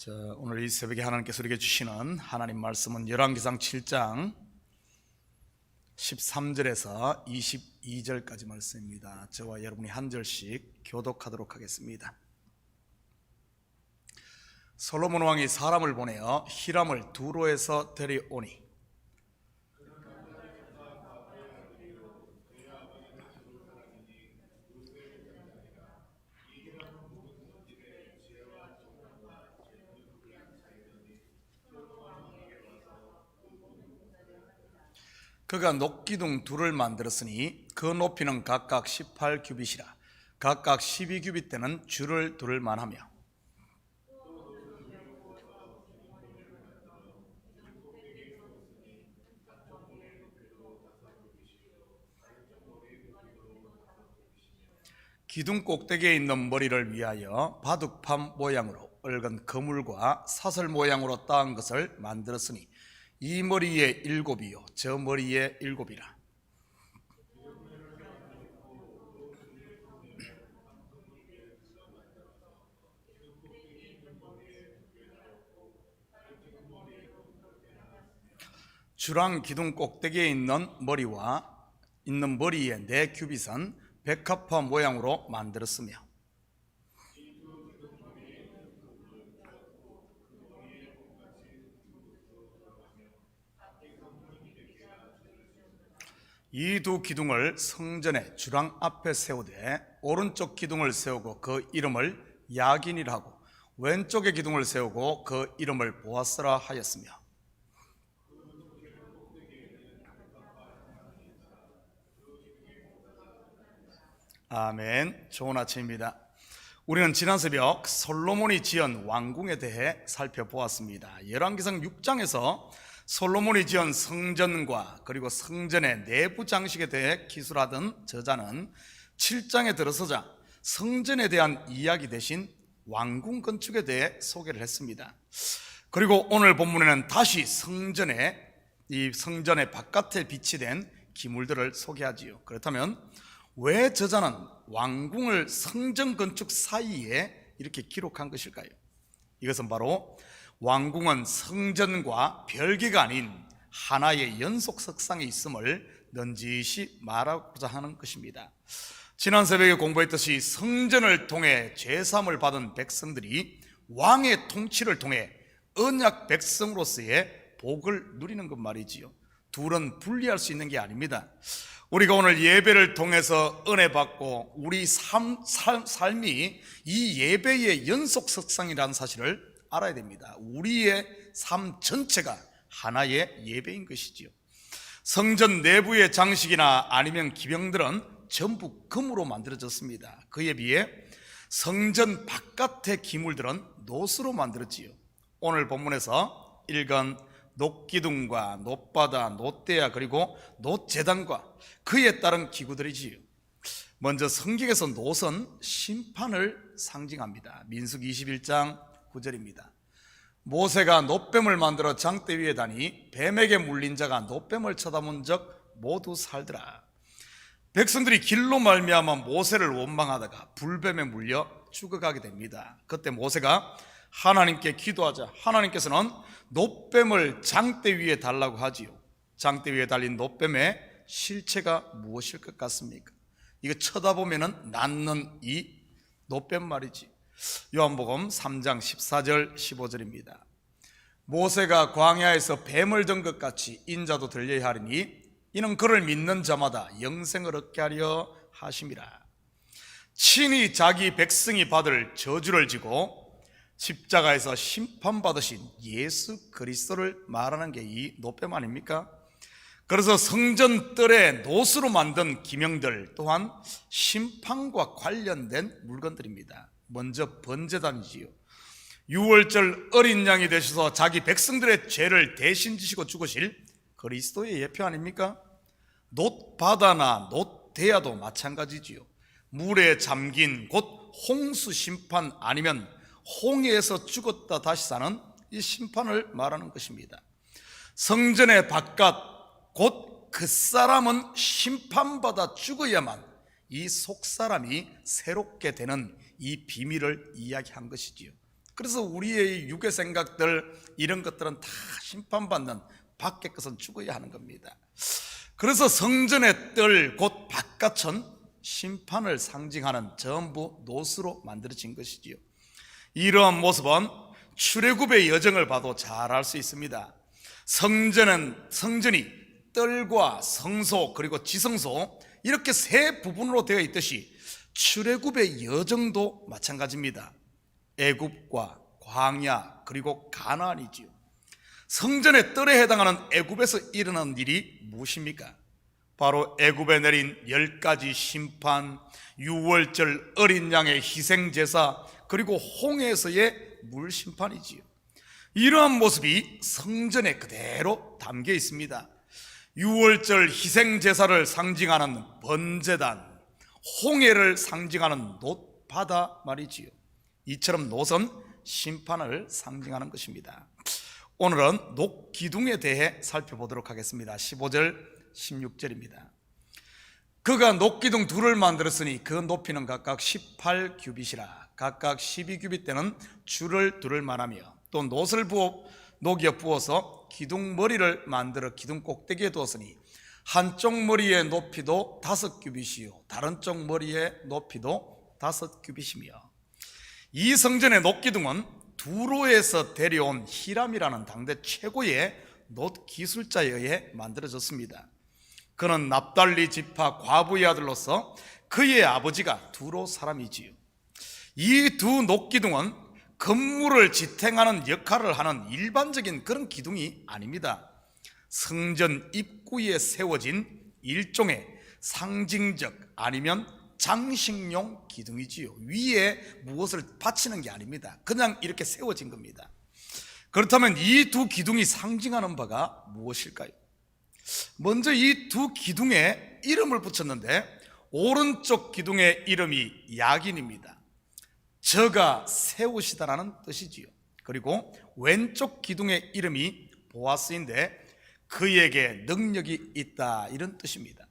오늘 이 새벽에 하나님께서 우리에게 주시는 하나님 말씀은 열왕기상 7장 13절에서 22절까지 말씀입니다. 저와 여러분이 한 절씩 교독하도록 하겠습니다. 솔로몬 왕이 사람을 보내어 히람을 두로에서 데려오니 그가 녹기둥 둘을 만들었으니 그 높이는 각각 18규빗이라 각각 12규빗 되는 줄을 둘 만하며 기둥 꼭대기에 있는 머리를 위하여 바둑판 모양으로 얽은 그물과 사슬 모양으로 따은 것을 만들었으니 이 머리에 7이요 저 머리에 7이라. 주랑 기둥 꼭대기에 있는 머리에 4규빗은 백합화 모양으로 만들었으며 이 두 기둥을 성전의 주랑 앞에 세우되 오른쪽 기둥을 세우고 그 이름을 야긴이라 하고 왼쪽의 기둥을 세우고 그 이름을 보아스라 하였으며 아멘. 좋은 아침입니다. 우리는 지난 새벽 솔로몬이 지은 왕궁에 대해 살펴보았습니다. 열왕기상 6장에서 솔로몬이 지은 성전과 그리고 성전의 내부 장식에 대해 기술하던 저자는 7장에 들어서자 성전에 대한 이야기 대신 왕궁 건축에 대해 소개를 했습니다. 그리고 오늘 본문에는 다시 성전의 바깥에 비치된 기물들을 소개하지요. 그렇다면 왜 저자는 왕궁을 성전 건축 사이에 이렇게 기록한 것일까요? 이것은 바로 왕궁은 성전과 별개가 아닌 하나의 연속 석상에 있음을 넌지시 말하고자 하는 것입니다. 지난 새벽에 공부했듯이 성전을 통해 제사함을 받은 백성들이 왕의 통치를 통해 언약 백성으로서의 복을 누리는 것 말이지요. 둘은 분리할 수 있는 게 아닙니다. 우리가 오늘 예배를 통해서 은혜 받고 우리 삶이 이 예배의 연속 석상이라는 사실을 알아야 됩니다. 우리의 삶 전체가 하나의 예배인 것이지요. 성전 내부의 장식이나 아니면 기병들은 전부 금으로 만들어졌습니다. 그에 비해 성전 바깥의 기물들은 노스로 만들었지요. 오늘 본문에서 읽은 녹기둥과 놋바다, 놋대야 그리고 놋제단과 그에 따른 기구들이지요. 먼저 성경에서 놋은 심판을 상징합니다. 민수기 21장 9절입니다. 모세가 놋뱀을 만들어 장대 위에 다니 뱀에게 물린 자가 놋뱀을 쳐다본 적 모두 살더라. 백성들이 길로 말미암아 모세를 원망하다가 불뱀에 물려 죽어가게 됩니다. 그때 모세가 하나님께 기도하자 하나님께서는 놋뱀을 장대 위에 달라고 하지요. 장대 위에 달린 놋뱀의 실체가 무엇일 것 같습니까? 이거 쳐다보면 낫는 이 놋뱀 말이지. 요한복음 3장 14절 15절입니다. 모세가 광야에서 뱀을 든 것 같이 인자도 들려야 하리니 이는 그를 믿는 자마다 영생을 얻게 하려 하심이라. 친히 자기 백성이 받을 저주를 지고 십자가에서 심판받으신 예수 그리스도를 말하는 게 이 놋뱀 아닙니까? 그래서 성전 뜰에 놋으로 만든 기명들 또한 심판과 관련된 물건들입니다. 먼저 번제단이지요. 유월절 어린 양이 되셔서 자기 백성들의 죄를 대신 지시고 죽으실 그리스도의 예표 아닙니까? 놋바다나 놋대야도 마찬가지지요. 물에 잠긴 곧 홍수 심판 아니면 홍해에서 죽었다 다시 사는 이 심판을 말하는 것입니다. 성전의 바깥 곧 그 사람은 심판받아 죽어야만 이 속사람이 새롭게 되는 이 비밀을 이야기한 것이지요. 그래서 우리의 육의 생각들 이런 것들은 다 심판받는 밖의 것은 죽어야 하는 겁니다. 그래서 성전의 뜰 곧 바깥은 심판을 상징하는 전부 노스로 만들어진 것이지요. 이러한 모습은 출애굽의 여정을 봐도 잘 알 수 있습니다. 성전이 뜰과 성소 그리고 지성소 이렇게 세 부분으로 되어 있듯이 출애굽의 여정도 마찬가지입니다. 애굽과 광야 그리고 가나안이지요. 성전의 뜰에 해당하는 애굽에서 일어난 일이 무엇입니까? 바로 애굽에 내린 10가지 심판, 유월절 어린 양의 희생제사 그리고 홍해에서의 물심판이지요. 이러한 모습이 성전에 그대로 담겨 있습니다. 유월절 희생제사를 상징하는 번제단, 홍해를 상징하는 놋바다 말이지요. 이처럼 놋은 심판을 상징하는 것입니다. 오늘은 녹기둥에 대해 살펴보도록 하겠습니다. 15절 16절입니다. 그가 녹기둥 둘을 만들었으니 그 높이는 각각 18규빗이라 각각 12규빗 되는 줄을 두를 만하며 또 놋을 녹여 부어서 기둥 머리를 만들어 기둥 꼭대기에 두었으니 한쪽 머리의 높이도 5규빗이요 다른 쪽 머리의 높이도 5규빗이며 이 성전의 녹기둥은 두로에서 데려온 히람이라는 당대 최고의 놋 기술자에 의해 만들어졌습니다. 그는 납달리 지파 과부의 아들로서 그의 아버지가 두로 사람이지요. 이 두 녹기둥은 건물을 지탱하는 역할을 하는 일반적인 그런 기둥이 아닙니다. 성전 입구에 세워진 일종의 상징적 아니면 장식용 기둥이지요. 위에 무엇을 받치는 게 아닙니다. 그냥 이렇게 세워진 겁니다. 그렇다면 이 두 기둥이 상징하는 바가 무엇일까요? 먼저 이 두 기둥에 이름을 붙였는데 오른쪽 기둥의 이름이 야긴입니다. 저가 세우시다라는 뜻이지요. 그리고 왼쪽 기둥의 이름이 보아스인데 그에게 능력이 있다 이런 뜻입니다.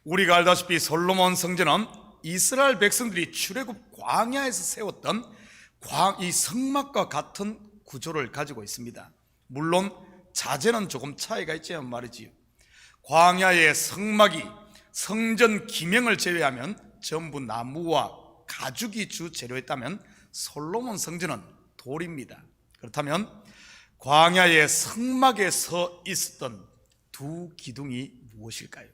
우리가 알다시피 솔로몬 성전은 이스라엘 백성들이 출애굽 광야에서 세웠던 이 성막과 같은 구조를 가지고 있습니다. 물론 자재는 조금 차이가 있지만 말이지요. 광야의 성막이 성전 기명을 제외하면 전부 나무와 가죽이 주 재료였다면 솔로몬 성전은 돌입니다. 그렇다면 광야의 성막에 서 있었던 두 기둥이 무엇일까요?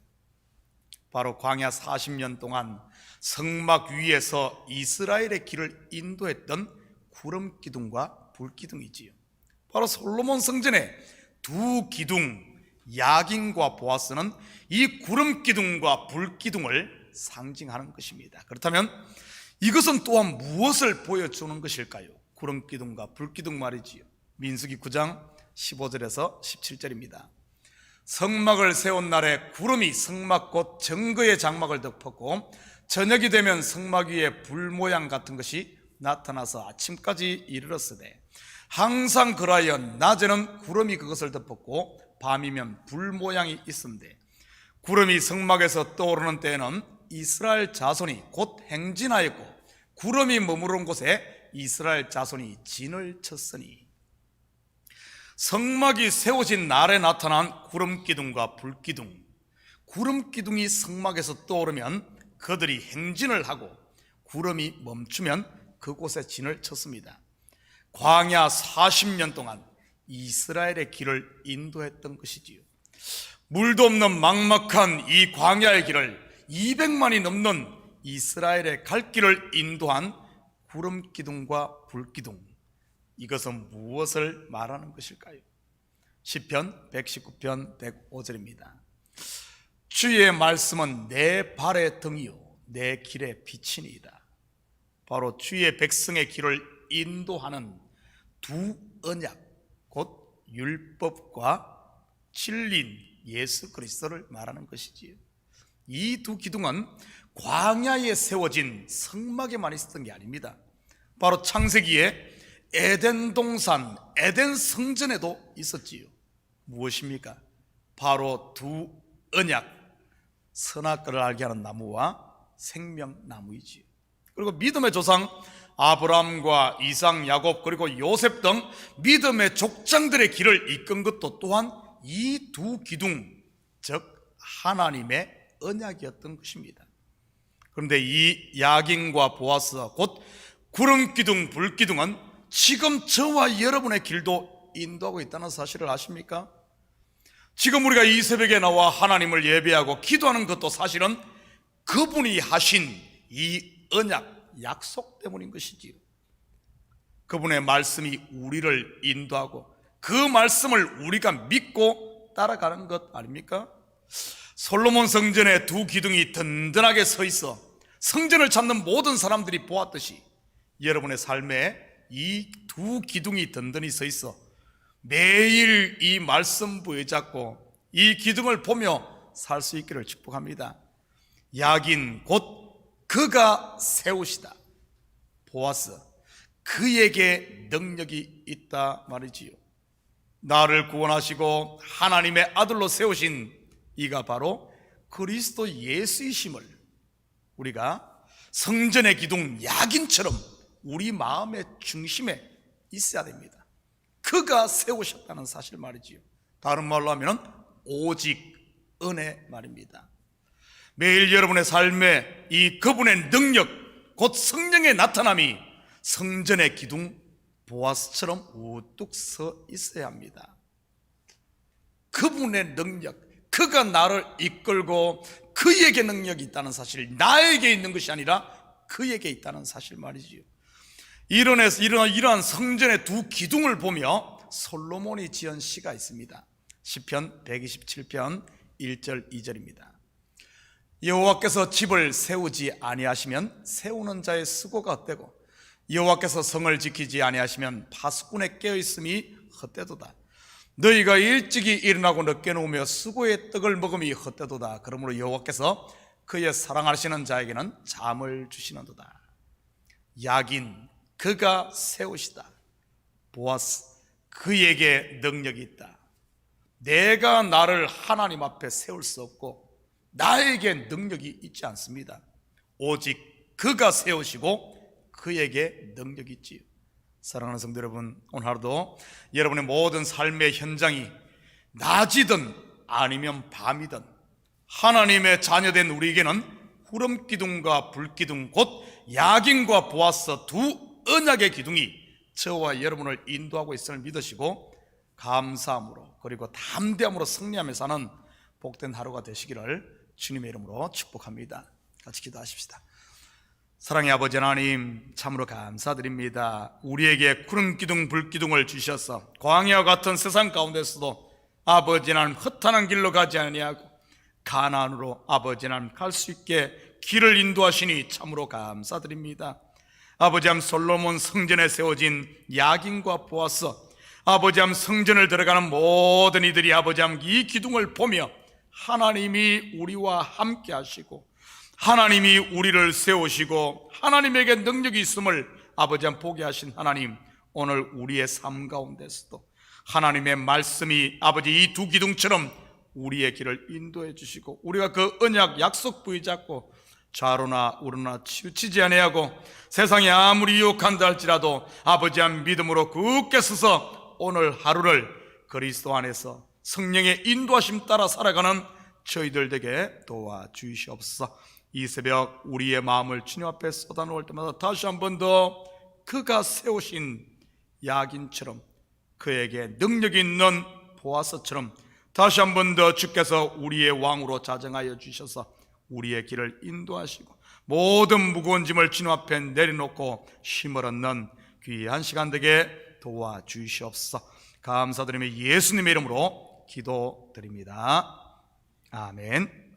바로 광야 40년 동안 성막 위에서 이스라엘의 길을 인도했던 구름기둥과 불기둥이지요. 바로 솔로몬 성전의 두 기둥 야긴과 보아스는 이 구름기둥과 불기둥을 상징하는 것입니다. 그렇다면 이것은 또한 무엇을 보여주는 것일까요? 구름기둥과 불기둥 말이지요. 민수기 9장 15절에서 17절입니다. 성막을 세운 날에 구름이 성막 곧 정거의 장막을 덮었고 저녁이 되면 성막 위에 불 모양 같은 것이 나타나서 아침까지 이르렀으되 항상 그라여 낮에는 구름이 그것을 덮었고 밤이면 불 모양이 있음되 구름이 성막에서 떠오르는 때에는 이스라엘 자손이 곧 행진하였고 구름이 머무른 곳에 이스라엘 자손이 진을 쳤으니 성막이 세워진 날에 나타난 구름기둥과 불기둥, 구름기둥이 성막에서 떠오르면 그들이 행진을 하고 구름이 멈추면 그곳에 진을 쳤습니다. 광야 40년 동안 이스라엘의 길을 인도했던 것이지요. 물도 없는 막막한 이 광야의 길을 200만이 넘는 이스라엘의 갈 길을 인도한 구름기둥과 불기둥, 이것은 무엇을 말하는 것일까요? 시편 119편 105절입니다. 주의 말씀은 내 발의 등이요 내 길의 빛이니이다. 바로 주의 백성의 길을 인도하는 두 언약, 곧 율법과 진리인 예수 그리스도를 말하는 것이지요. 이 두 기둥은 광야에 세워진 성막에만 있었던 게 아닙니다. 바로 창세기에 에덴 동산, 에덴 성전에도 있었지요. 무엇입니까? 바로 두 언약, 선악과를 알게 하는 나무와 생명나무이지요. 그리고 믿음의 조상 아브라함과 이삭, 야곱 그리고 요셉 등 믿음의 족장들의 길을 이끈 것도 또한 이 두 기둥, 즉 하나님의 언약이었던 것입니다. 그런데 이 야긴과 보아스 곧 구름기둥, 불기둥은 지금 저와 여러분의 길도 인도하고 있다는 사실을 아십니까? 지금 우리가 이 새벽에 나와 하나님을 예배하고 기도하는 것도 사실은 그분이 하신 이 언약, 약속 때문인 것이지요. 그분의 말씀이 우리를 인도하고 그 말씀을 우리가 믿고 따라가는 것 아닙니까? 솔로몬 성전에 두 기둥이 든든하게 서 있어 성전을 찾는 모든 사람들이 보았듯이 여러분의 삶에 이 두 기둥이 든든히 서 있어 매일 이 말씀 부여잡고 이 기둥을 보며 살 수 있기를 축복합니다. 야긴 곧 그가 세우시다. 보아스 그에게 능력이 있다 말이지요. 나를 구원하시고 하나님의 아들로 세우신 이가 바로 그리스도 예수이심을 우리가 성전의 기둥 야긴처럼 우리 마음의 중심에 있어야 됩니다. 그가 세우셨다는 사실 말이지요. 다른 말로 하면 오직 은혜 말입니다. 매일 여러분의 삶에 이 그분의 능력 곧 성령의 나타남이 성전의 기둥 보아스처럼 우뚝 서 있어야 합니다. 그분의 능력, 그가 나를 이끌고 그에게 능력이 있다는 사실, 나에게 있는 것이 아니라 그에게 있다는 사실 말이지요. 이러한 성전의 두 기둥을 보며 솔로몬이 지은 시가 있습니다. 시편 127편 1절 2절입니다. 여호와께서 집을 세우지 아니하시면 세우는 자의 수고가 헛되고 여호와께서 성을 지키지 아니하시면 파수꾼의 깨어있음이 헛되도다. 너희가 일찍이 일어나고 늦게 누우며 수고의 떡을 먹음이 헛되도다. 그러므로 여호와께서 그의 사랑하시는 자에게는 잠을 주시는도다. 야긴 그가 세우시다. 보아스 그에게 능력이 있다. 내가 나를 하나님 앞에 세울 수 없고 나에게 능력이 있지 않습니다. 오직 그가 세우시고 그에게 능력이 있지요. 사랑하는 성도 여러분, 오늘 하루도 여러분의 모든 삶의 현장이 낮이든 아니면 밤이든 하나님의 자녀된 우리에게는 후름기둥과 불기둥 곧 야긴과 보아스 두 언약의 기둥이 저와 여러분을 인도하고 있음을 믿으시고 감사함으로 그리고 담대함으로 승리하며 사는 복된 하루가 되시기를 주님의 이름으로 축복합니다. 같이 기도하십시다. 사랑의 아버지 하나님, 참으로 감사드립니다. 우리에게 구름기둥 불기둥을 주셔서 광야와 같은 세상 가운데서도 아버지 하나님 허탄한 길로 가지 아니하고 가나안으로 아버지 하나님 갈 수 있게 길을 인도하시니 참으로 감사드립니다. 아버지 하나님 솔로몬 성전에 세워진 야긴과 보아스 아버지 하나님 성전을 들어가는 모든 이들이 아버지 하나님 이 기둥을 보며 하나님이 우리와 함께 하시고 하나님이 우리를 세우시고 하나님에게 능력이 있음을 아버지 하나님 보게 하신 하나님, 오늘 우리의 삶 가운데서도 하나님의 말씀이 아버지 이 두 기둥처럼 우리의 길을 인도해 주시고 우리가 그 언약 약속 부여잡고 좌로나 우로나 치우치지 아니하고 세상이 아무리 유혹한다 할지라도 아버지 한 믿음으로 굳게 서서 오늘 하루를 그리스도 안에서 성령의 인도하심 따라 살아가는 저희들 되게 도와주시옵소서. 이 새벽 우리의 마음을 주님 앞에 쏟아놓을 때마다 다시 한 번 더 그가 세우신 야긴처럼 그에게 능력 있는 보아스처럼 다시 한 번 더 주께서 우리의 왕으로 자정하여 주셔서 우리의 길을 인도하시고 모든 무거운 짐을 주님 앞에 내려놓고 힘을 얻는 귀한 시간 되게 도와주시옵소서. 감사드리며 예수님의 이름으로 기도드립니다. 아멘.